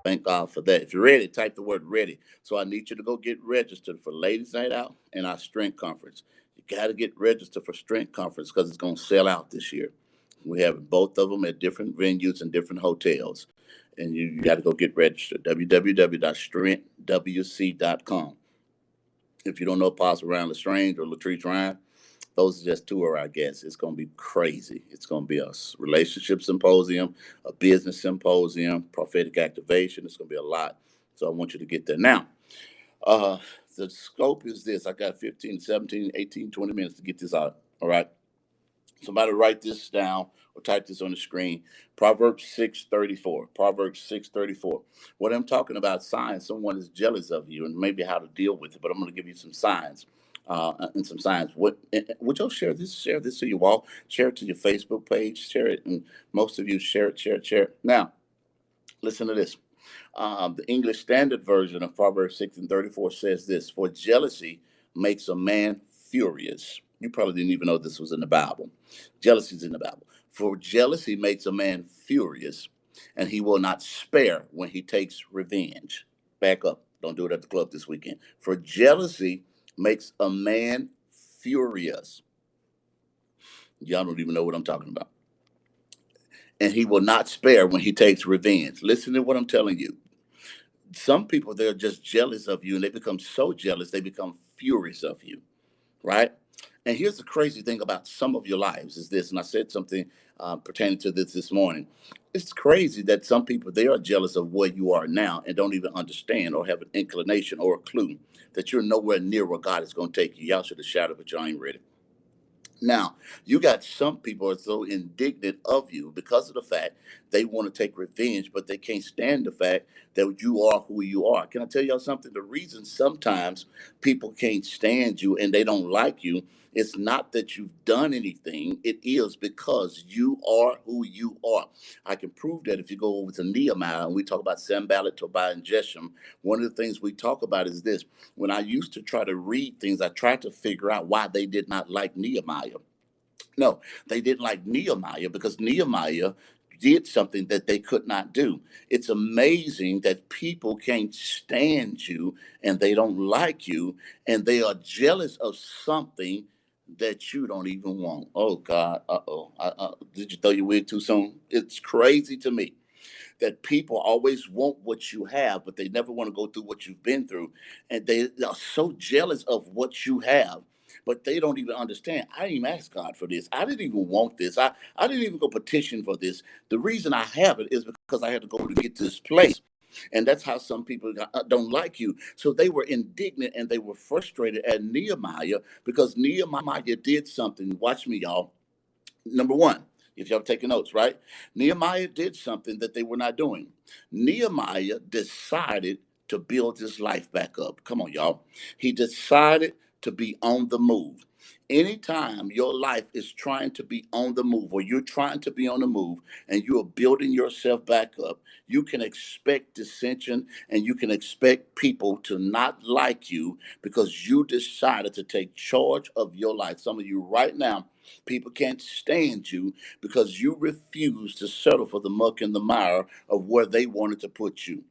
Thank God for that. If you're ready, type the word ready. So I need you to go get registered for Ladies Night Out and our Strength Conference. You got to get registered for Strength Conference because it's going to sell out this year. We have both of them at different venues and different hotels. And you got to go get registered. www.strengthwc.com. If you don't know Apostle Ryan Lestrange or Latrice Ryan, those are just two of our guests. It's going to be crazy. It's going to be a relationship symposium, a business symposium, prophetic activation. It's going to be a lot. So I want you to get there. Now, uh, the scope is this. I got 15, 17, 18, 20 minutes to get this out. All right. Somebody write this down or type this on the screen. Proverbs 6:34. Proverbs 6:34. What I'm talking about, signs someone is jealous of you and maybe how to deal with it, but I'm going to give you some signs. And some signs. Would y'all share this? Share this to your wall. Share it to your Facebook page. Share it, and most of you share it, share it, share it. Now, listen to this. The English Standard Version of Proverbs 6:34 says this: "For jealousy makes a man furious." You probably didn't even know this was in the Bible. Jealousy is in the Bible. For jealousy makes a man furious, and he will not spare when he takes revenge. Back up. Don't do it at the club this weekend. For jealousy makes a man furious. Y'all don't even know what I'm talking about. And he will not spare when he takes revenge. Listen to what I'm telling you. Some people, they're just jealous of you, and they become so jealous, they become furious of you, right? And here's the crazy thing about some of your lives is this, and I said something pertaining to this morning. It's crazy that some people, they are jealous of where you are now and don't even understand or have an inclination or a clue that you're nowhere near where God is going to take you. Y'all should have shouted, but y'all ain't ready. Now, you got some people are so indignant of you because of the fact they want to take revenge, but they can't stand the fact that you are who you are. Can I tell y'all something? The reason sometimes people can't stand you and they don't like you, it's not that you've done anything. It is because you are who you are. I can prove that if you go over to Nehemiah and we talk about Sanballat, Tobiah, and Geshem. One of the things we talk about is this. When I used to try to read things, I tried to figure out why they did not like Nehemiah. No, they didn't like Nehemiah because Nehemiah did something that they could not do. It's amazing that people can't stand you and they don't like you and they are jealous of something that you don't even want. Oh God, uh-oh. Did you throw your wig too soon? It's crazy to me that people always want what you have, but they never want to go through what you've been through. And they are so jealous of what you have, but they don't even understand. I didn't even ask God for this. I didn't even want this. I didn't even go petition for this. The reason I have it is because I had to go to get to this place. And that's how some people don't like you. So they were indignant and they were frustrated at Nehemiah because Nehemiah did something. Watch me, y'all. Number one, if y'all taking notes, right? Nehemiah did something that they were not doing. Nehemiah decided to build his life back up. Come on, y'all. He decided to be on the move. Anytime your life is trying to be on the move or you're trying to be on the move and you are building yourself back up, you can expect dissension and you can expect people to not like you because you decided to take charge of your life. Some of you right now, people can't stand you because you refuse to settle for the muck and the mire of where they wanted to put you.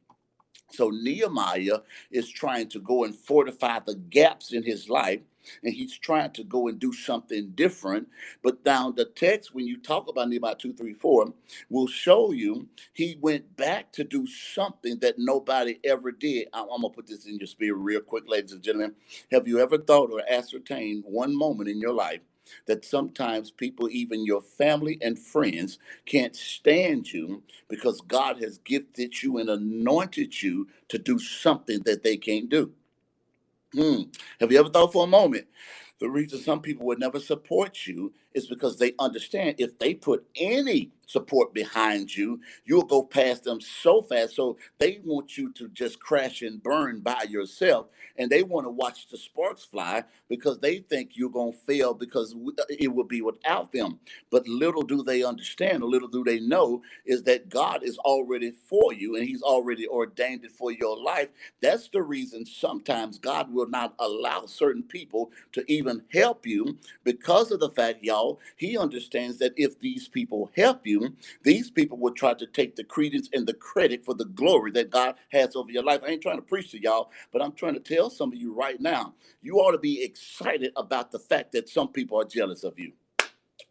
So Nehemiah is trying to go and fortify the gaps in his life, and he's trying to go and do something different. But down the text, when you talk about Nehemiah 2, 3, 4, will show you he went back to do something that nobody ever did. I'm gonna put this in your spirit real quick, ladies and gentlemen. Have you ever thought or ascertained one moment in your life that sometimes people, even your family and friends, can't stand you because God has gifted you and anointed you to do something that they can't do? Hmm. Have you ever thought for a moment the reason some people would never support you is because they understand if they put any support behind you, you'll go past them so fast. So they want you to just crash and burn by yourself. And they want to watch the sparks fly because they think you're going to fail because it will be without them. But little do they understand, or little do they know, is that God is already for you and He's already ordained it for your life. That's the reason sometimes God will not allow certain people to even help you because of the fact, y'all, He understands that if these people help you, these people will try to take the credence and the credit for the glory that God has over your life. I ain't trying to preach to y'all, but I'm trying to tell some of you right now, you ought to be excited about the fact that some people are jealous of you.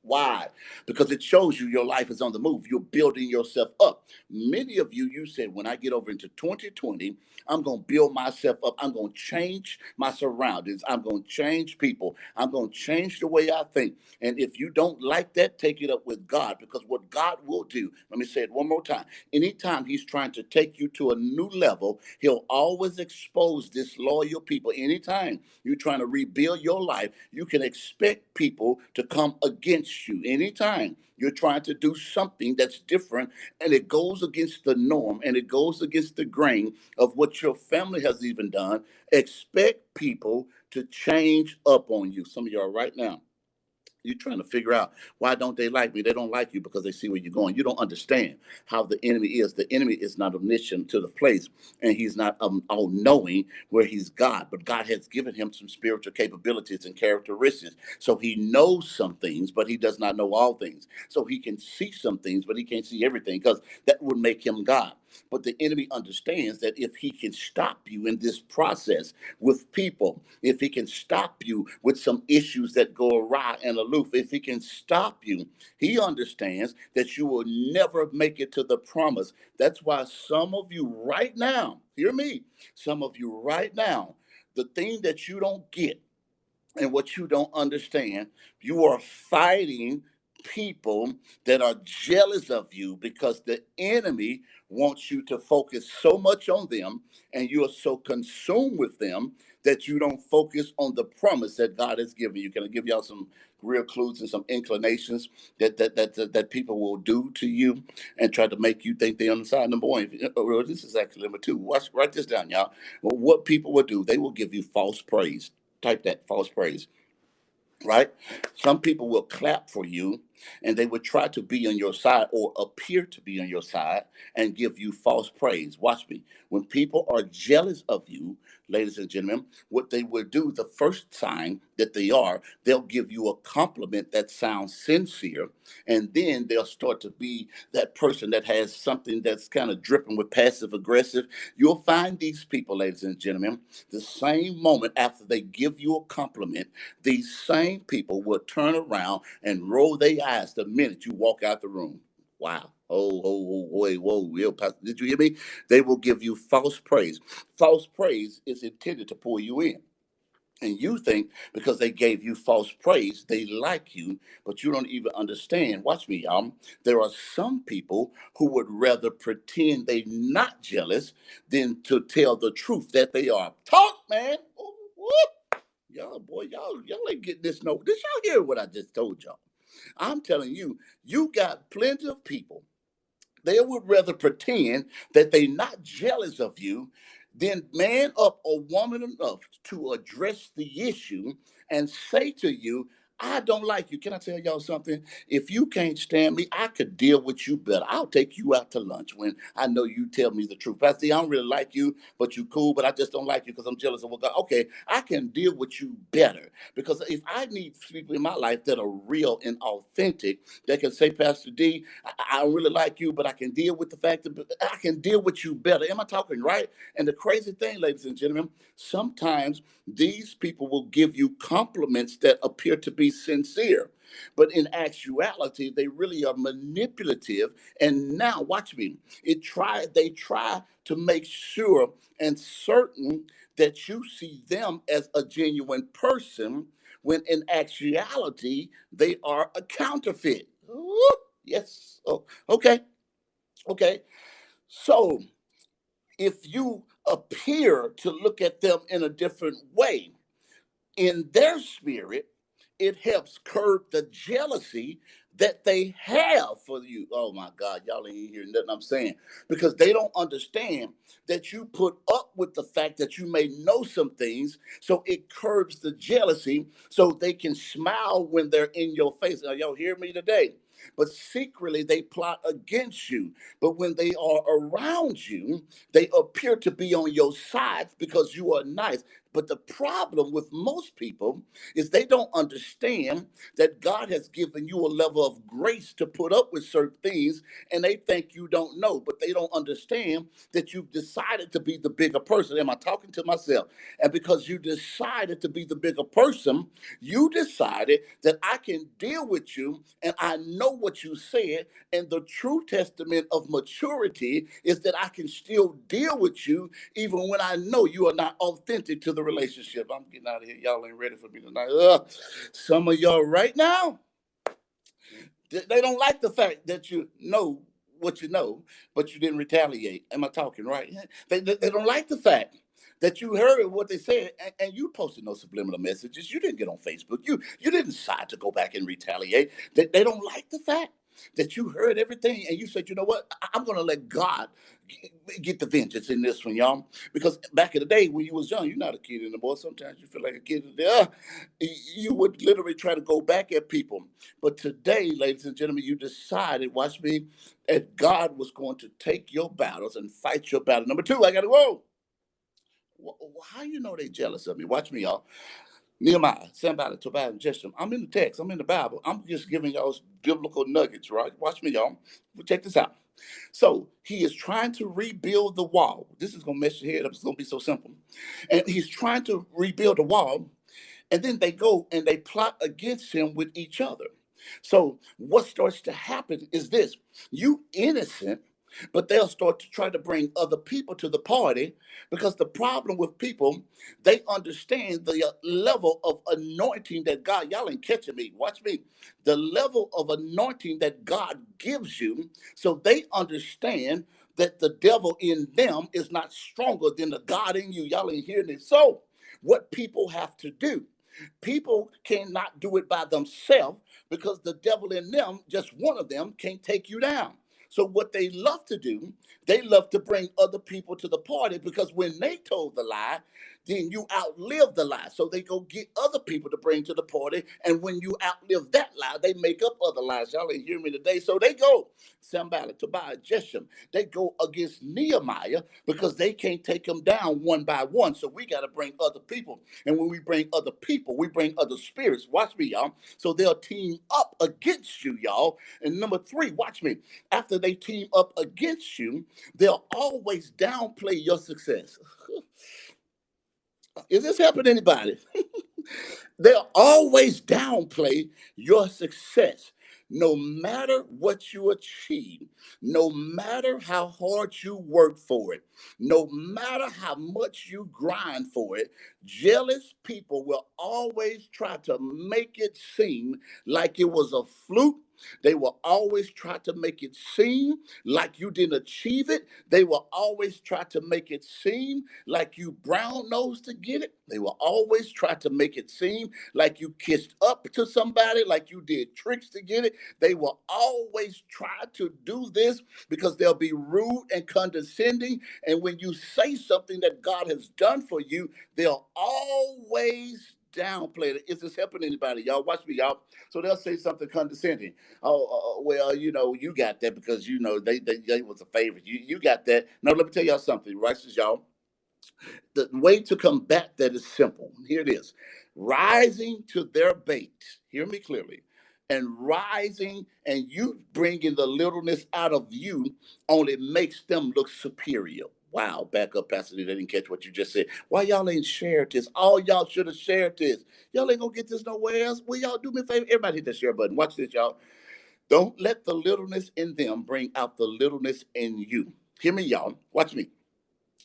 Why? Because it shows you your life is on the move. You're building yourself up. Many of you, you said, when I get over into 2020, I'm going to build myself up. I'm going to change my surroundings. I'm going to change people. I'm going to change the way I think. And if you don't like that, take it up with God, because what God will do, let me say it one more time. Anytime He's trying to take you to a new level, He'll always expose disloyal people. Anytime you're trying to rebuild your life, you can expect people to come against you. Anytime you're trying to do something that's different and it goes against the norm and it goes against the grain of what your family has even done, expect people to change up on you. Some of y'all right now, you're trying to figure out, why don't they like me? They don't like you because they see where you're going. You don't understand how the enemy is. The enemy is not omniscient to the place, and he's not all knowing where he's God. But God has given him some spiritual capabilities and characteristics. So he knows some things, but he does not know all things. So he can see some things, but he can't see everything, because that would make him God. But the enemy understands that if he can stop you in this process with people, if he can stop you with some issues that go awry and aloof, if he can stop you, he understands that you will never make it to the promise. That's why some of you right now, hear me, some of you right now, the thing that you don't get and what you don't understand, you are fighting people that are jealous of you because the enemy wants you to focus so much on them, and you are so consumed with them that you don't focus on the promise that God has given you. Can I give y'all some real clues and some inclinations that people will do to you and try to make you think they're on the side? Number one, well, this is actually number two. Write this down, y'all. Well, what people will do, they will give you false praise. Type that, false praise, right? Some people will clap for you and they will try to be on your side or appear to be on your side and give you false praise. Watch me. When people are jealous of you, ladies and gentlemen, what they will do, the first sign that they are, they'll give you a compliment that sounds sincere, and then they'll start to be that person that has something that's kind of dripping with passive aggressive. You'll find these people, ladies and gentlemen, the same moment after they give you a compliment, these same people will turn around and roll their eyes the minute you walk out the room. Wow. Oh, wait, whoa, real pastor. Did you hear me? They will give you false praise. False praise is intended to pull you in. And you think because they gave you false praise, they like you, but you don't even understand. Watch me, y'all. There are some people who would rather pretend they not jealous than to tell the truth that they are. Talk, man. Ooh, whoop. Y'all, boy, y'all ain't getting this. No, did y'all hear what I just told y'all? I'm telling you, you got plenty of people, they would rather pretend that they're not jealous of you than man up or woman enough to address the issue and say to you, I don't like you. Can I tell y'all something? If you can't stand me, I could deal with you better. I'll take you out to lunch when I know you tell me the truth. Pastor, I don't really like you, but you cool, but I just don't like you because I'm jealous of what God. Okay, I can deal with you better, because if I need people in my life that are real and authentic, they can say, Pastor D, I don't really like you, but I can deal with the fact that I can deal with you better. Am I talking right? And the crazy thing, ladies and gentlemen, sometimes these people will give you compliments that appear to be sincere, but in actuality, they really are manipulative. And now, watch me. They try to make sure and certain that you see them as a genuine person, when in actuality, they are a counterfeit. Ooh, yes. Oh, okay. Okay. So if you appear to look at them in a different way, in their spirit, it helps curb the jealousy that they have for you. Oh my God, y'all ain't hearing nothing I'm saying. Because they don't understand that you put up with the fact that you may know some things, so it curbs the jealousy so they can smile when they're in your face. Now, y'all hear me today? But secretly they plot against you. But when they are around you, they appear to be on your side because you are nice. But the problem with most people is they don't understand that God has given you a level of grace to put up with certain things, and they think you don't know, but they don't understand that you've decided to be the bigger person. Am I talking to myself? And because you decided to be the bigger person, you decided that I can deal with you and I know what you said. And the true testament of maturity is that I can still deal with you even when I know you are not authentic to the relationship. I'm getting out of here. Y'all ain't ready for me tonight. Some of y'all right now, they don't like the fact that you know what you know, but you didn't retaliate. Am I talking right? They don't like the fact that you heard what they said and you posted no subliminal messages. You didn't get on Facebook. You didn't decide to go back and retaliate. They don't like the fact that you heard everything and you said, you know what? I'm going to let God get the vengeance in this one, y'all. Because back in the day when you was young, you're not a kid anymore. Sometimes you feel like a kid. You would literally try to go back at people. But today, ladies and gentlemen, you decided, watch me, that God was going to take your battles and fight your battle. Number two, I got to go. How you know they jealous of me? Watch me, y'all. Nehemiah, Sanballat, Tobiah, and Geshem. I'm in the text. I'm in the Bible. I'm just giving y'all biblical nuggets, right? Watch me, y'all. Check this out. So he is trying to rebuild the wall. This is going to mess your head up. It's going to be so simple. And he's trying to rebuild the wall. And then they go and they plot against him with each other. So what starts to happen is this: you innocent, but they'll start to try to bring other people to the party because the problem with people, they understand the level of anointing that God, y'all ain't catching me, watch me, the level of anointing that God gives you. So they understand that the devil in them is not stronger than the God in you. Y'all ain't hearing it. So what people have to do, people cannot do it by themselves because the devil in them, just one of them, can't take you down. So what they love to do, they love to bring other people to the party because when they told the lie, then you outlive the lie. So they go get other people to bring to the party. And when you outlive that lie, they make up other lies. Y'all ain't hearing me today. So they go, Sanballat, Tobiah, Geshem, they go against Nehemiah because they can't take him down one by one. So we got to bring other people. And when we bring other people, we bring other spirits. Watch me, y'all. So they'll team up against you, y'all. And number three, watch me. After they team up against you, they'll always downplay your success. Is this helping anybody? They'll always downplay your success. No matter what you achieve, no matter how hard you work for it, no matter how much you grind for it, jealous people will always try to make it seem like it was a fluke. They will always try to make it seem like you didn't achieve it. They will always try to make it seem like you brown nosed to get it. They will always try to make it seem like you kissed up to somebody, like you did tricks to get it. They will always try to do this because they'll be rude and condescending. And when you say something that God has done for you, they'll always downplay it. Is this helping anybody? Y'all watch me, y'all. So they'll say something condescending. Oh, well, you got that because they was a favorite. You got that. No, let me tell y'all something, righteous y'all. The way to combat that is simple. Here it is: rising to their bait. Hear me clearly. And rising and you bringing the littleness out of you only makes them look superior. Wow, back up, Pastor. They didn't catch what you just said. Why y'all ain't shared this? All y'all should have shared this. Y'all ain't gonna get this nowhere else. Will y'all do me a favor? Everybody hit that share button. Watch this, y'all. Don't let the littleness in them bring out the littleness in you. Hear me, y'all. Watch me.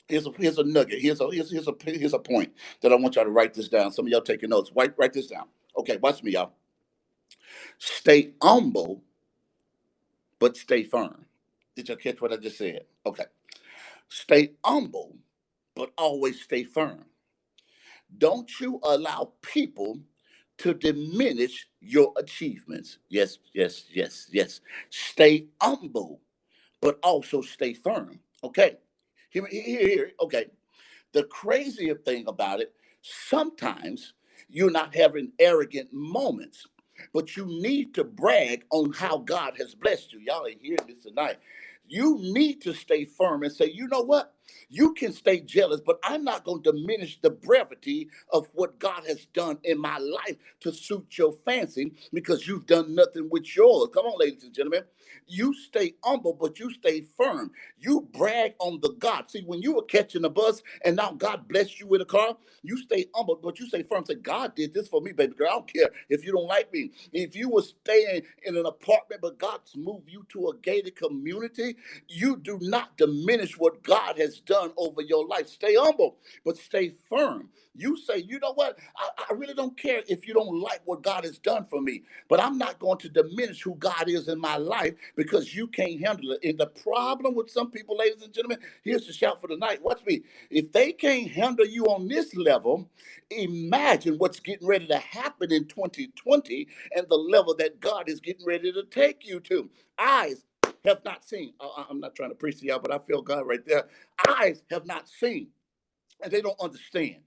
Here's a nugget. Here's a point that I want y'all to write this down. Some of y'all taking notes. Write this down. Okay, watch me, y'all. Stay humble, but stay firm. Did y'all catch what I just said? Okay. Stay humble, but always stay firm. Don't you allow people to diminish your achievements. Yes, yes, yes, yes. Stay humble, but also stay firm. Okay. Here. Okay. The crazier thing about it, sometimes you're not having arrogant moments, but you need to brag on how God has blessed you. Y'all ain't hearing this tonight. You need to stay firm and say, you know what? You can stay jealous, but I'm not going to diminish the brevity of what God has done in my life to suit your fancy because you've done nothing with yours. Come on, ladies and gentlemen. You stay humble, but you stay firm. You brag on the God. See, when you were catching a bus and now God blessed you with a car, you stay humble, but you stay firm. Say, God did this for me, baby girl. I don't care if you don't like me. If you were staying in an apartment, but God's moved you to a gated community, you do not diminish what God has done over your life. Stay humble, but stay firm. You say, you know what? I really don't care if you don't like what God has done for me, but I'm not going to diminish who God is in my life because you can't handle it. And the problem with some people, ladies and gentlemen, here's the shout for the night. Watch me. If they can't handle you on this level, imagine what's getting ready to happen in 2020 and the level that God is getting ready to take you to. Eyes have not seen. I'm not trying to preach to y'all, but I feel God right there. Eyes have not seen, and they don't understand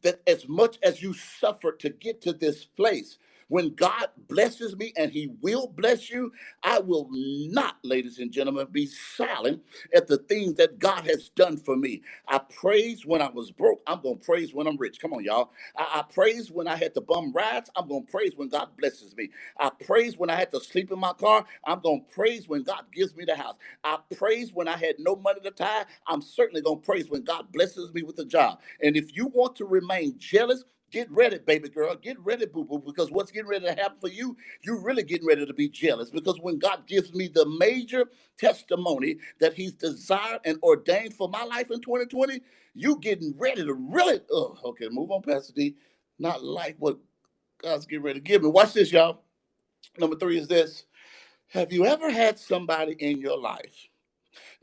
that as much as you suffered to get to this place, when God blesses me, and he will bless you, I will not, ladies and gentlemen, be silent at the things that God has done for me. I praise when I was broke. I'm going to praise when I'm rich. Come on, y'all. I praise when I had to bum rides. I'm going to praise when God blesses me. I praise when I had to sleep in my car. I'm going to praise when God gives me the house. I praise when I had no money to tithe. I'm certainly going to praise when God blesses me with a job. And if you want to remain jealous, get ready, baby girl. Get ready, boo boo, because what's getting ready to happen for you, you're really getting ready to be jealous. Because when God gives me the major testimony that he's desired and ordained for my life in 2020, you getting ready to really, oh, okay, move on, Pastor D. Not like what God's getting ready to give me. Watch this, y'all. Number 3 is this. Have you ever had somebody in your life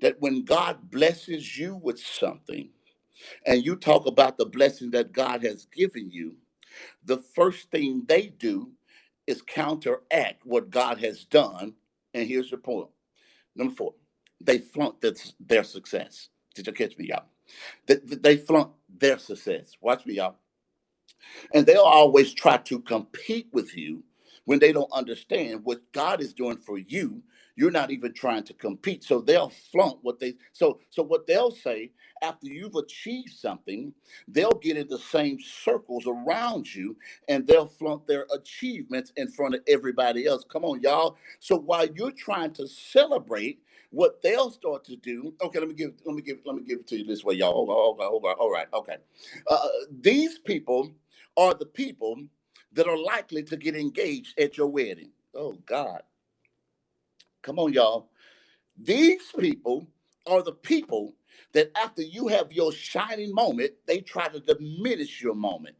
that when God blesses you with something and you talk about the blessing that God has given you, the first thing they do is counteract what God has done? And here's the point. Number 4, they flaunt their success. Did you catch me, y'all? They flaunt their success. Watch me, y'all. And they'll always try to compete with you when they don't understand what God is doing for you. You're not even trying to compete. So they'll flaunt what they so what they'll say after you've achieved something, they'll get in the same circles around you and they'll flaunt their achievements in front of everybody else. Come on, y'all. So while you're trying to celebrate, what they'll start to do, okay, let me give it to you this way, y'all. Hold on. All right, okay. These people are the people that are likely to get engaged at your wedding. Oh, God. Come on, y'all. These people are the people that after you have your shining moment, they try to diminish your moment.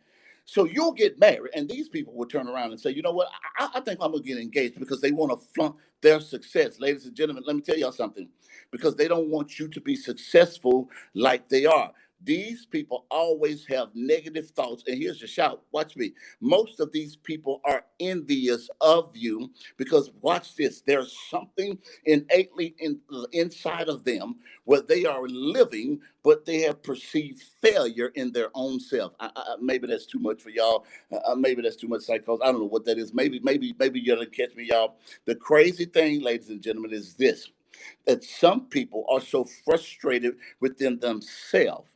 So you'll get married, and these people will turn around and say, you know what, I think I'm going to get engaged because they want to flaunt their success. Ladies and gentlemen, let me tell y'all something. Because they don't want you to be successful like they are. These people always have negative thoughts. And here's the shout. Watch me. Most of these people are envious of you because, watch this, there's something innately inside of them where they are living, but they have perceived failure in their own self. Maybe that's too much for y'all. Maybe that's too much psychology. I don't know what that is. Maybe you're gonna catch me, y'all. The crazy thing, ladies and gentlemen, is this: that some people are so frustrated within themselves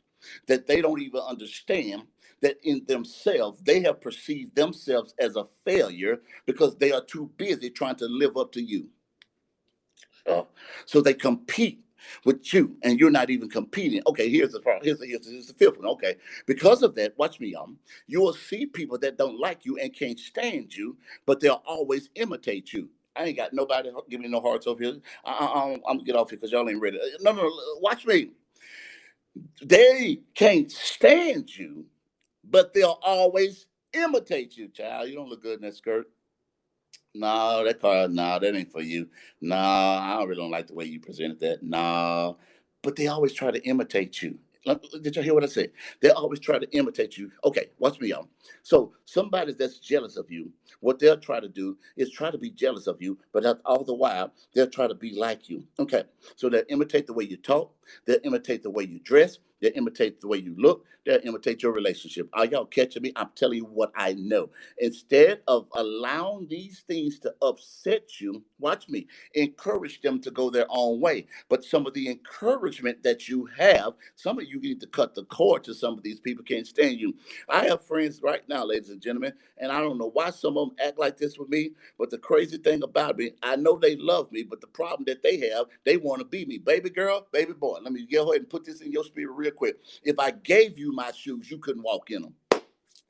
that they don't even understand that in themselves they have perceived themselves as a failure because they are too busy trying to live up to you. So they compete with you, and you're not even competing. Okay, here's the problem. Here's the fifth one. Okay, because of that, watch me. You will see people that don't like you and can't stand you, but they'll always imitate you. I ain't got nobody giving me no hearts over here. I'm gonna get off here because y'all ain't ready. No, watch me. They can't stand you, but they'll always imitate you, child. You don't look good in that skirt. No, that car, no, that ain't for you. No, I really don't like the way you presented that. No, but they always try to imitate you. Did you hear what I said? They always try to imitate you. Okay, watch me, y'all. So somebody that's jealous of you, what they'll try to do is try to be jealous of you, but all the while they'll try to be like you. Okay, so they'll imitate the way you talk, they'll imitate the way you dress, they'll imitate the way you look, they'll imitate your relationship. Are y'all catching me? I'm telling you what I know. Instead of allowing these things to upset you, watch me, encourage them to go their own way. But some of the encouragement that you have, some of you need to cut the cord to some of these people can't stand you. I have friends right now, ladies and gentlemen, and I don't know why some of them act like this with me, but the crazy thing about me, I know they love me, but the problem that they have, they want to be me. Baby girl, baby boy, let me go ahead and put this in your spirit real quick. If I gave you my shoes, you couldn't walk in them.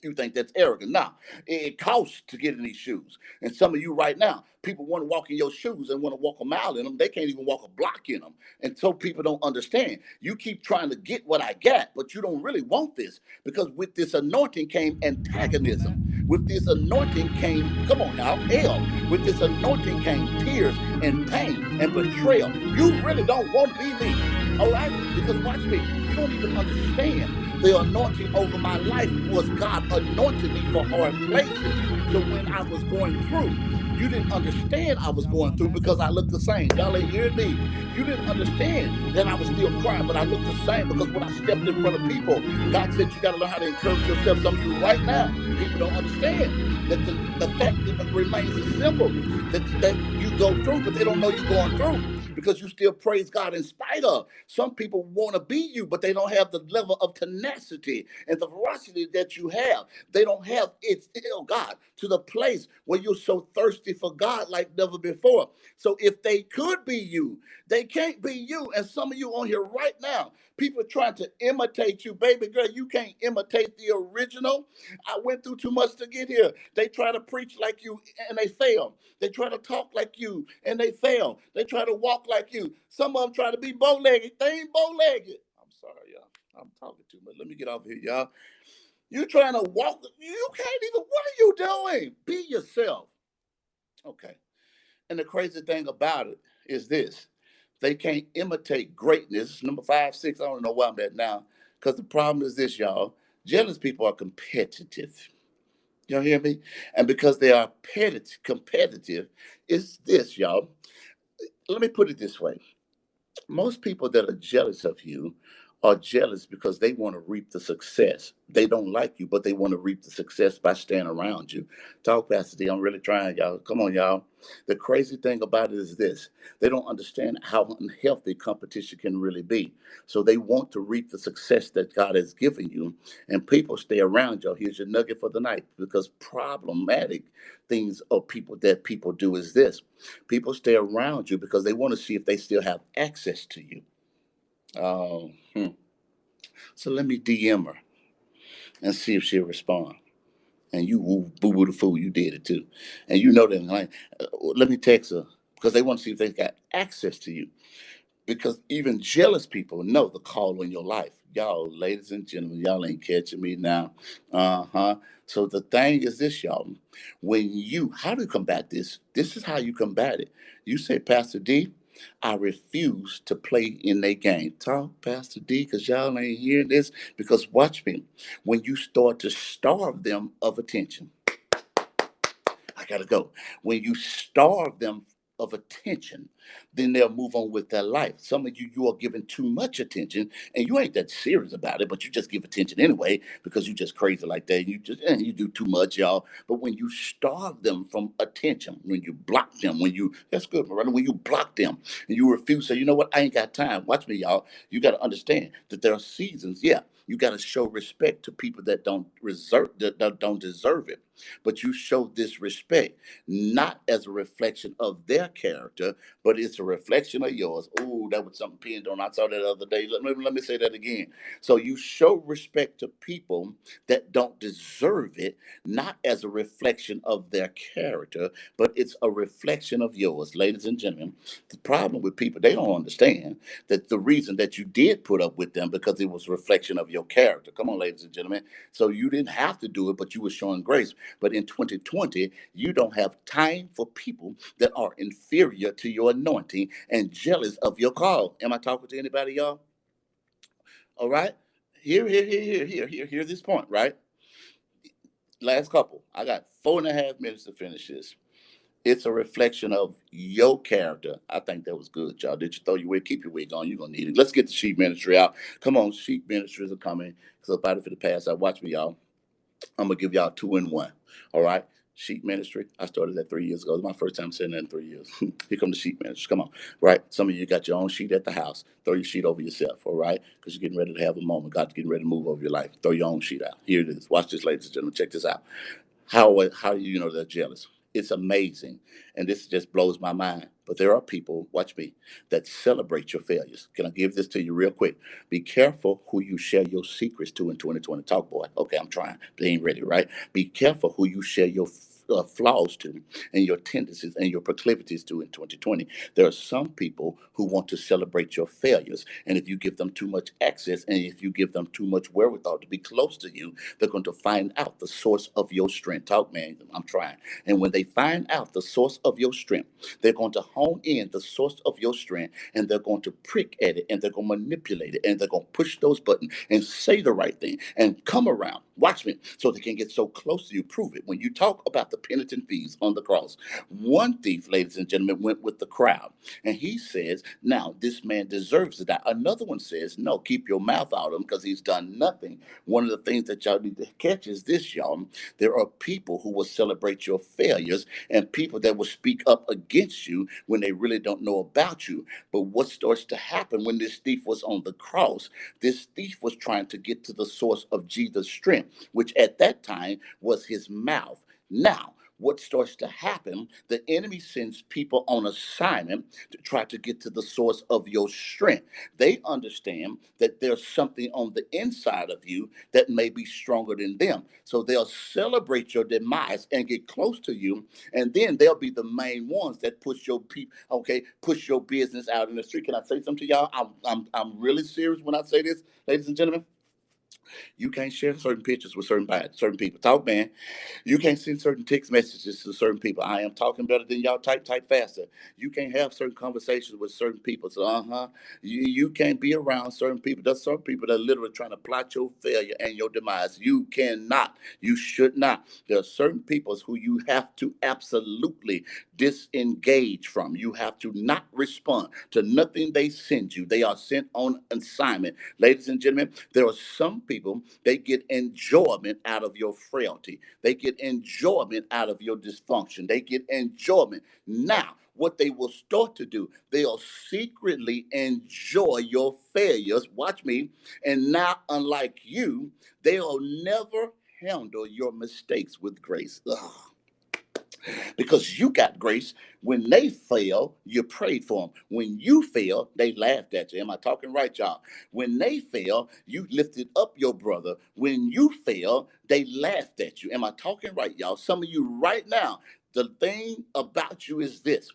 You think that's arrogant. Now, it costs to get in these shoes. And some of you right now, people want to walk in your shoes and want to walk a mile in them. They can't even walk a block in them. And so people don't understand. You keep trying to get what I got, but you don't really want this because with this anointing came antagonism. With this anointing came, come on now, hell. With this anointing came tears and pain and betrayal. You really don't want to be me. All right? Because watch me, you don't even understand the anointing over my life was God anointed me for hard places. So when I was going through, you didn't understand I was going through because I looked the same. Y'all ain't hearing me. You didn't understand that I was still crying, but I looked the same because when I stepped in front of people, God said you got to learn how to encourage yourself. Some of you right now, people don't understand that the fact remains is simple that you go through, but they don't know you're going through because you still praise God in spite of. Some people want to be you, but they don't have the level of tenacity and the ferocity that you have. They don't have it, oh God, to the place where you're so thirsty for God like never before. So if they could be you, they can't be you. And some of you on here right now, people trying to imitate you. Baby girl, you can't imitate the original. I went through too much to get here. They try to preach like you and they fail. They try to talk like you and they fail. They try to walk like you. Some of them try to be bow-legged. They ain't bow-legged. I'm sorry, y'all. I'm talking too much. Let me get off here, y'all. You trying to walk. You can't even. What are you doing? Be yourself. Okay. And the crazy thing about it is this. They can't imitate greatness. Number 5, 6, I don't know where I'm at now. Because the problem is this, y'all. Jealous people are competitive. Y'all hear me? And because they are competitive, it's this, y'all. Let me put it this way. Most people that are jealous of you are jealous because they want to reap the success. They don't like you, but they want to reap the success by staying around you. Talk, Pastor D. I'm really trying, y'all. Come on, y'all. The crazy thing about it is this they don't understand how unhealthy competition can really be. So they want to reap the success that God has given you, and people stay around y'all. Here's your nugget for the night because problematic things of people that people do is this people stay around you because they want to see if they still have access to you. Oh, so let me DM her and see if she'll respond. And you boo boo the fool, you did it too. And you know that, like, let me text her because they want to see if they got access to you. Because even jealous people know the call in your life. Y'all, ladies and gentlemen, y'all ain't catching me now. Uh-huh. So the thing is this, y'all. How do you combat this? This is how you combat it. You say, Pastor D, I refuse to play in their game. Talk, Pastor D, because y'all ain't hearing this. Because watch me, when you start to starve them of attention, I gotta go. When you starve them of attention, then they'll move on with their life. Some of you, you are giving too much attention, and you ain't that serious about it, but you just give attention anyway because you just crazy like that. You do too much, y'all. But when you starve them from attention, when you block them, that's good, Miranda. When you block them and you refuse, say, you know what, I ain't got time. Watch me, y'all. You got to understand that there are seasons. Yeah, you got to show respect to people that don't deserve it, but you show this respect not as a reflection of their character, but it's a reflection of yours. Oh, that was something pinned on. I saw that the other day. Let me say that again. So you show respect to people that don't deserve it, not as a reflection of their character, but it's a reflection of yours. Ladies and gentlemen, the problem with people, they don't understand that the reason that you did put up with them because it was a reflection of your character. Come on, ladies and gentlemen. So you didn't have to do it, but you were showing grace. But in 2020, you don't have time for people that are inferior to your anointing and jealous of your call. Am I talking to anybody, y'all? All right. Hear this point, right? Last couple. I got 4.5 minutes to finish this. It's a reflection of your character. I think that was good, y'all. Did you throw your wig? Keep your wig on. You're gonna need it. Let's get the sheep ministry out. Come on, sheep ministries are coming. So about it for the past. I watch me, y'all. I'm gonna give y'all 2 in 1. All right. Sheep ministry. I started that 3 years ago. It was my first time saying that in 3 years. Here come the sheep ministry. Come on. Right. Some of you got your own sheet at the house. Throw your sheet over yourself. All right. Because you're getting ready to have a moment. God's getting ready to move over your life. Throw your own sheet out. Here it is. Watch this, ladies and gentlemen. Check this out. How do you know they're jealous? It's amazing, and this just blows my mind. But there are people, watch me, that celebrate your failures. Can I give this to you real quick? Be careful who you share your secrets to in 2020. Talk, boy. Okay, I'm trying. They ain't ready, right? Be careful who you share your flaws to and your tendencies and your proclivities to in 2020. There are some people who want to celebrate your failures, and if you give them too much access and if you give them too much wherewithal to be close to you, they're going to find out the source of your strength. Talk, man. I'm trying. And when they find out the source of your strength, they're going to hone in the source of your strength, and they're going to prick at it, and they're going to manipulate it, and they're going to push those buttons and say the right thing and come around. Watch me. So they can get so close to you. Prove it. When you talk about the penitent fees on the cross, one thief, ladies and gentlemen, went with the crowd, and he says, now this man deserves to die. Another one says, no, keep your mouth out of him because he's done nothing. One of the things that y'all need to catch is this, y'all. There are people who will celebrate your failures and people that will speak up against you when they really don't know about you. But what starts to happen when this thief was on the cross? This thief was trying to get to the source of Jesus' strength, which at that time was his mouth. Now, what starts to happen, the enemy sends people on assignment to try to get to the source of your strength. They understand that there's something on the inside of you that may be stronger than them. So they'll celebrate your demise and get close to you, and then they'll be the main ones that push your people, okay, push your business out in the street. Can I say something to y'all? I'm really serious when I say this, ladies and gentlemen. You can't share certain pictures with certain people. Talk, man. You can't send certain text messages to certain people. I am talking better than y'all. Type faster. You can't have certain conversations with certain people. So, you can't be around certain people. There's some people that are literally trying to plot your failure and your demise. You cannot. You should not. There are certain people who you have to absolutely disengage from. You have to not respond to nothing they send you. They are sent on assignment. Ladies and gentlemen, there are some people, they get enjoyment out of your frailty. They get enjoyment out of your dysfunction. They get enjoyment. Now, what they will start to do, they'll secretly enjoy your failures. Watch me. And now, unlike you, they'll never handle your mistakes with grace. Ugh, because you got grace. When they fail, you prayed for them. When you fail, they laughed at you. Am I talking right, y'all? When they fail, you lifted up your brother. When you fail, they laughed at you. Am I talking right, y'all? Some of you right now, the thing about you is this: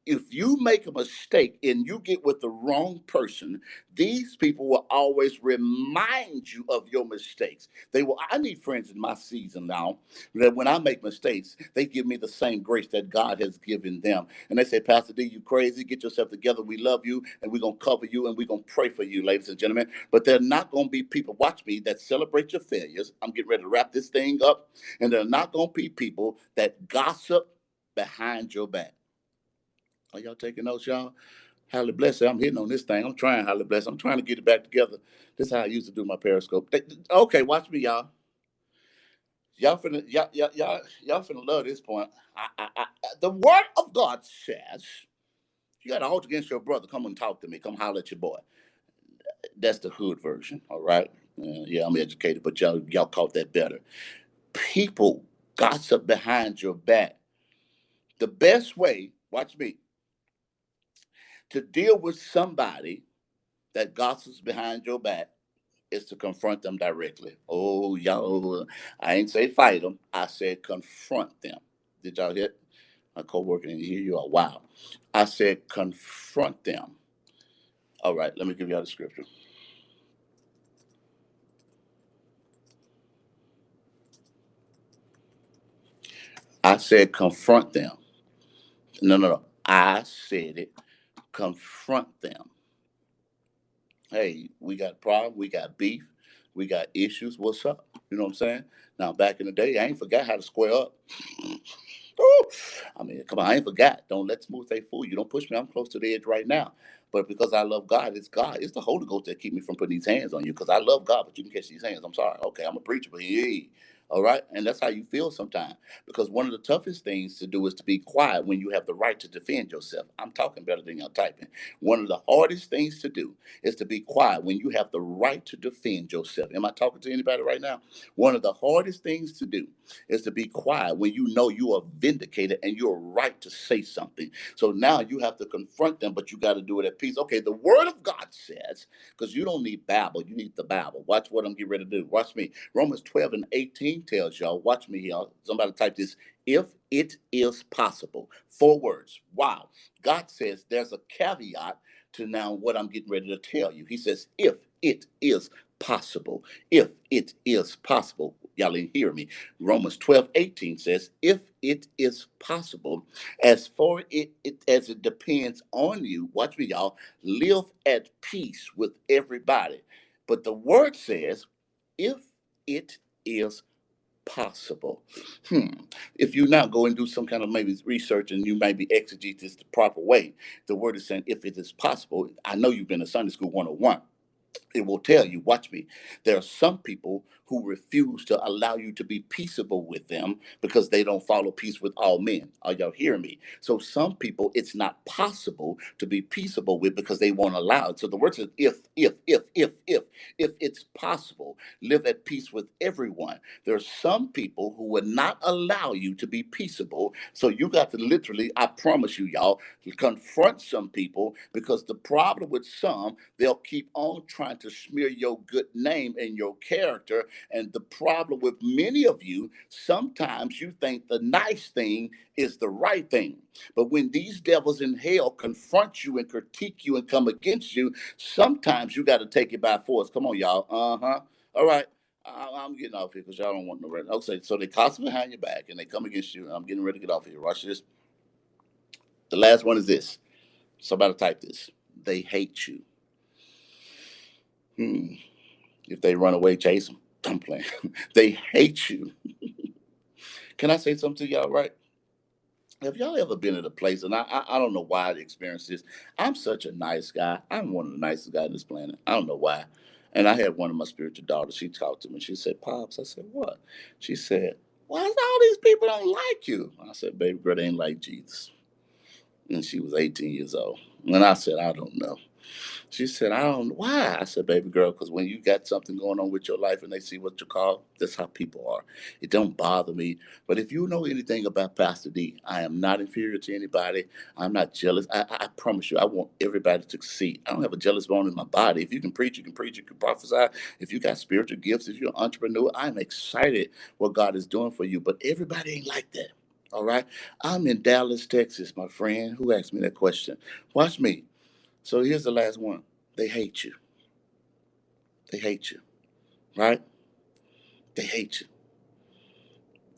if you make a mistake and you get with the wrong person, these people will always remind you of your mistakes. They will. I need friends in my season now that when I make mistakes, they give me the same grace that God has given them. And they say, Pastor D, you crazy? Get yourself together. We love you, and we're gonna cover you, and we're gonna pray for you, ladies and gentlemen. But they're not gonna be people. Watch me, that celebrate your failures. I'm getting ready to wrap this thing up, and they're not gonna be people that gossip behind your back. Are y'all taking notes, y'all? Holly bless. I'm hitting on this thing. I'm trying, Holly bless. I'm trying to get it back together. This is how I used to do my Periscope. Okay, watch me, y'all. Y'all finna love this point. The word of God says, you got a hold against your brother, come and talk to me. Come holler at your boy. That's the hood version, all right? Yeah, I'm educated, but y'all caught that better. People gossip behind your back. The best way, watch me, to deal with somebody that gossips behind your back is to confront them directly. Oh, y'all, I ain't say fight them. I said confront them. Did y'all hear? My co-worker didn't hear you. Wow. I said confront them. All right, let me give y'all the scripture. I said confront them. No. I said it. Confront them. Hey, we got a problem. We got beef. We got issues. What's up? You know what I'm saying? Now, back in the day, I ain't forgot how to square up. Woo! I mean, come on, I ain't forgot. Don't let smooth say fool you. Don't push me. I'm close to the edge right now. But because I love God, it's God. It's the Holy Ghost that keep me from putting these hands on you. Because I love God, but you can catch these hands. I'm sorry. Okay, I'm a preacher, but hey. All right. And that's how you feel sometimes. Because one of the toughest things to do is to be quiet when you have the right to defend yourself. I'm talking better than y'all typing. One of the hardest things to do is to be quiet when you have the right to defend yourself. Am I talking to anybody right now? One of the hardest things to do is to be quiet when you know you are vindicated and you're right to say something. So now you have to confront them, but you got to do it at peace. Okay, the word of God says, because you don't need babble, you need the Bible. Watch what I'm getting ready to do. Watch me. Romans 12 and 18 tells y'all, watch me here. Somebody type this. If it is possible. 4 words. Wow. God says there's a caveat to now what I'm getting ready to tell you. He says, if it is possible. If it is possible. Y'all didn't hear me. Romans 12:18 says, if it is possible, as far as it depends on you, watch me, y'all, live at peace with everybody. But the word says, if it is possible. If you now go and do some kind of maybe research and you maybe exegete this the proper way, the word is saying, if it is possible. I know you've been to Sunday School 101. It will tell you, watch me, there are some people who refuse to allow you to be peaceable with them because they don't follow peace with all men. Are y'all hearing me? So some people it's not possible to be peaceable with because they won't allow it. So the word says, if it's possible, live at peace with everyone. There are some people who would not allow you to be peaceable. So you got to literally, I promise you, y'all, confront some people, because the problem with some, they'll keep on trying to smear your good name and your character. And the problem with many of you, sometimes you think the nice thing is the right thing. But when these devils in hell confront you and critique you and come against you, sometimes you got to take it by force. Come on, y'all. Uh-huh. All right. I'm getting off here because y'all don't want no rest. Okay, so they cost behind your back and they come against you. And I'm getting ready to get off here. Watch this. The last one is this. Somebody type this. They hate you. If they run away, chase them. I'm playing. They hate you. Can I say something to y'all, right? Have y'all ever been at a place, and I don't know why I experienced this. I'm such a nice guy. I'm one of the nicest guys on this planet. I don't know why. And I had one of my spiritual daughters. She talked to me. She said, "Pops," I said, "What?" She said, "Why is all these people don't like you?" I said, "Baby girl, they ain't like Jesus." And she was 18 years old. And I said, "I don't know." She said, "I don't know why." I said, "Baby girl, because when you got something going on with your life and they see what you call, that's how people are. It don't bother me. But if you know anything about Pastor D, I am not inferior to anybody. I'm not jealous. I promise you, I want everybody to succeed. I don't have a jealous bone in my body. If you can preach, you can preach, you can prophesy. If you got spiritual gifts, if you're an entrepreneur, I'm excited what God is doing for you. But everybody ain't like that. All right. I'm in Dallas, Texas, my friend. Who asked me that question? Watch me. So here's the last one. They hate you. They hate you, right? They hate you.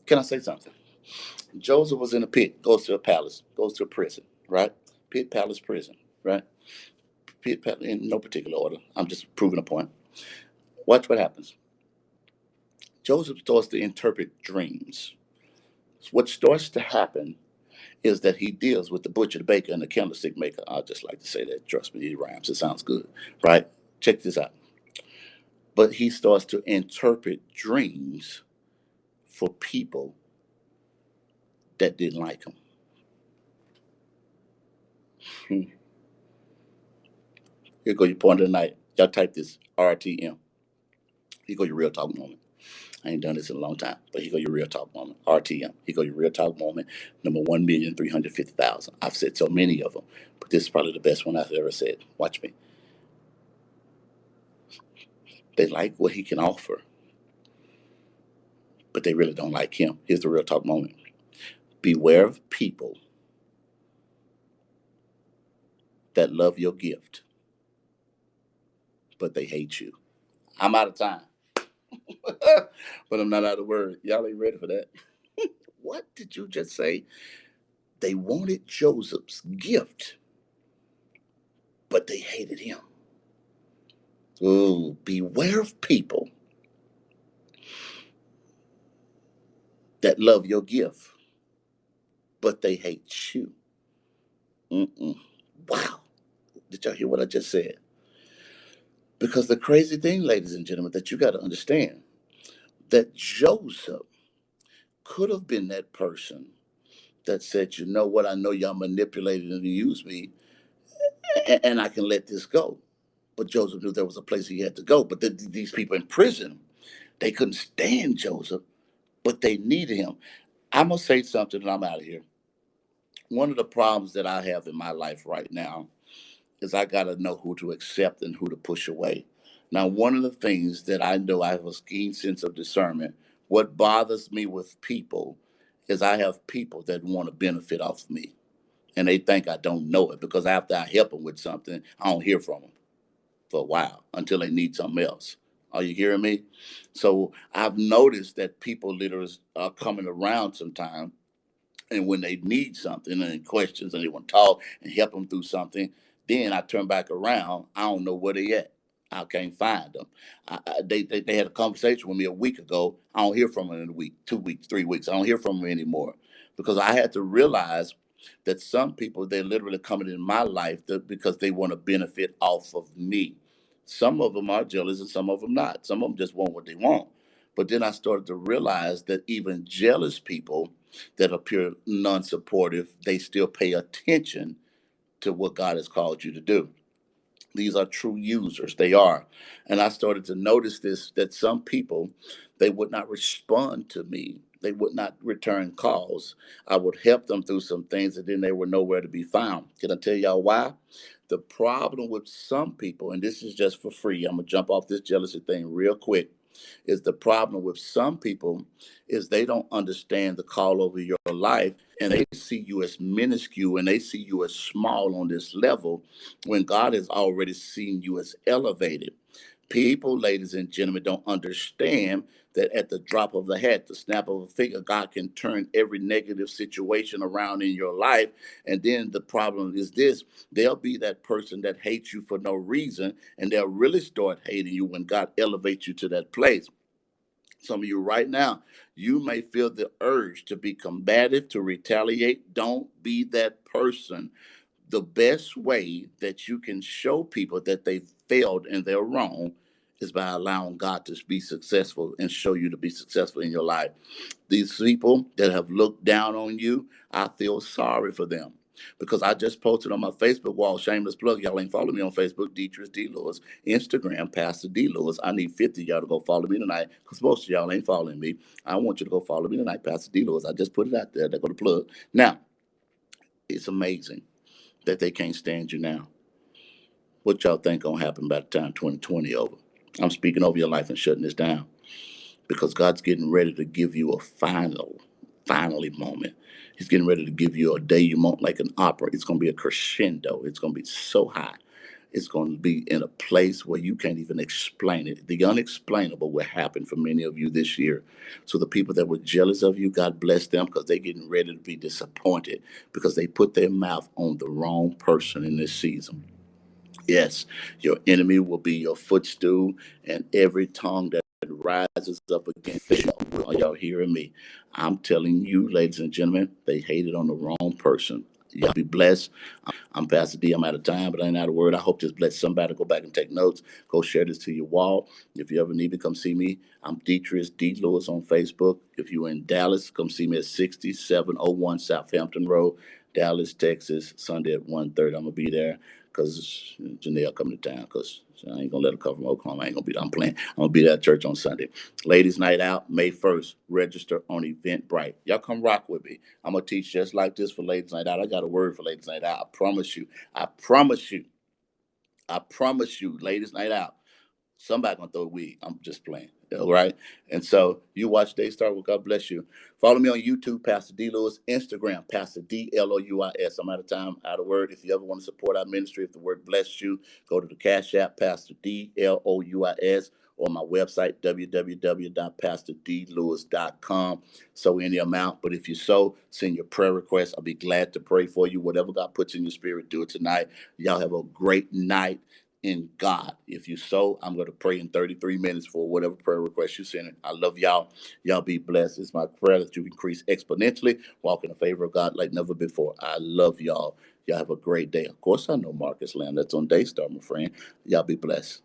Can I say something? Joseph was in a pit, goes to a palace, goes to a prison, right? Pit, palace, prison, right? Pit, palace, in no particular order. I'm just proving a point. Watch what happens. Joseph starts to interpret dreams. What starts to happen is that he deals with the butcher, the baker, and the candlestick maker. I just like to say that. Trust me, it rhymes. It sounds good, right? Check this out. But he starts to interpret dreams for people that didn't like him. Hmm. Here go your point of the night. Y'all type this RTM. Here go your real talk moment. I ain't done this in a long time, but here go your real talk moment. RTM. Here go your real talk moment. Number 1,350,000. I've said so many of them, but this is probably the best one I've ever said. Watch me. They like what he can offer, but they really don't like him. Here's the real talk moment. Beware of people that love your gift, but they hate you. I'm out of time, but I'm not out of word. Y'all ain't ready for that. What did you just say? They wanted Joseph's gift, but they hated him. Oh, beware of people that love your gift, but they hate you. Mm-mm. Wow. Did y'all hear what I just said? Because the crazy thing, ladies and gentlemen, that you got to understand that Joseph could have been that person that said, you know what, I know y'all manipulated and used me, and I can let this go. But Joseph knew there was a place he had to go. But these people in prison, they couldn't stand Joseph, but they needed him. I'm going to say something and I'm out of here. One of the problems that I have in my life right now is I got to know who to accept and who to push away. Now, one of the things that I know, I have a keen sense of discernment. What bothers me with people is I have people that want to benefit off of me, and they think I don't know it because after I help them with something, I don't hear from them for a while until they need something else. Are you hearing me? So I've noticed that people literally are coming around sometimes, and when they need something and questions and they want to talk and help them through something, then I turn back around. I don't know where they at. I can't find them. They had a conversation with me a week ago. I don't hear from them in a week, 2 weeks, 3 weeks. I don't hear from them anymore because I had to realize that some people, they're literally coming in my life because they want to benefit off of me. Some of them are jealous and some of them not. Some of them just want what they want. But then I started to realize that even jealous people that appear non supportive, they still pay attention to what God has called you to do. These are true users. They are. And I started to notice this that some people, they would not respond to me. They would not return calls. I would help them through some things and then they were nowhere to be found. Can I tell y'all why? The problem with some people, and this is just for free, I'm going to jump off this jealousy thing real quick, is the problem with some people is they don't understand the call over your life and they see you as minuscule and they see you as small on this level when God has already seen you as elevated. People, ladies and gentlemen, don't understand that at the drop of the hat, the snap of a finger, God can turn every negative situation around in your life. And then the problem is this: they'll be that person that hates you for no reason, and they'll really start hating you when God elevates you to that place. Some of you right now, you may feel the urge to be combative, to retaliate. Don't be that person. The best way that you can show people that they failed and they're wrong is by allowing God to be successful and show you to be successful in your life. These people that have looked down on you, I feel sorry for them. Because I just posted on my Facebook wall, shameless plug, y'all ain't follow me on Facebook, Dietrich D. Lewis, Instagram, Pastor D. Lewis. I need 50 of y'all to go follow me tonight because most of y'all ain't following me. I want you to go follow me tonight, Pastor D. Lewis. I just put it out there. They're going to plug. Now, it's amazing that they can't stand you now. What y'all think gonna happen by the time 2020 over? I'm speaking over your life and shutting this down because God's getting ready to give you a finally moment. He's getting ready to give you a day you want like an opera. It's gonna be a crescendo. It's gonna be so high. It's going to be in a place where you can't even explain it. The unexplainable will happen for many of you this year. So the people that were jealous of you, God bless them because they're getting ready to be disappointed because they put their mouth on the wrong person in this season. Yes, your enemy will be your footstool, and every tongue that rises up against you. Are y'all hearing me? I'm telling you, ladies and gentlemen, they hated on the wrong person. Y'all be blessed. I'm Pastor D. I'm out of time, but I ain't out of word. I hope this bless somebody. Go back and take notes. Go share this to your wall. If you ever need to come see me, I'm Dietrich D. Lewis on Facebook. If you're in Dallas, come see me at 6701 Southampton Road, Dallas, Texas, Sunday at 1:30. I'm going to be there because Janelle coming to town because I ain't gonna let her come from Oklahoma. I ain't gonna be there. I'm playing. I'm gonna be there at church on Sunday. Ladies' night out, May 1st. Register on Eventbrite. Y'all come rock with me. I'm gonna teach just like this for Ladies' Night Out. I got a word for Ladies' Night Out. I promise you. I promise you. I promise you. Ladies' Night Out. Somebody gonna throw a wig. I'm just playing. All right. And so you watch Daystar. Well, God bless you. Follow me on YouTube, Pastor D Lewis. Instagram, Pastor DLOUIS. I'm out of time, out of word. If you ever want to support our ministry, if the word blessed you, go to the Cashapp, Pastor DLOUIS, or my website, www.pastordlouis.com. So any amount. But if you so, send your prayer requests. I'll be glad to pray for you. Whatever God puts in your spirit, do it tonight. Y'all have a great night. in God. If you sow, I'm going to pray in 33 minutes for whatever prayer request you send. I love y'all. Y'all be blessed. It's my prayer that you increase exponentially, walk in the favor of God like never before. I love y'all. Y'all have a great day. Of course, I know Marcus Lamb. That's on Daystar, my friend. Y'all be blessed.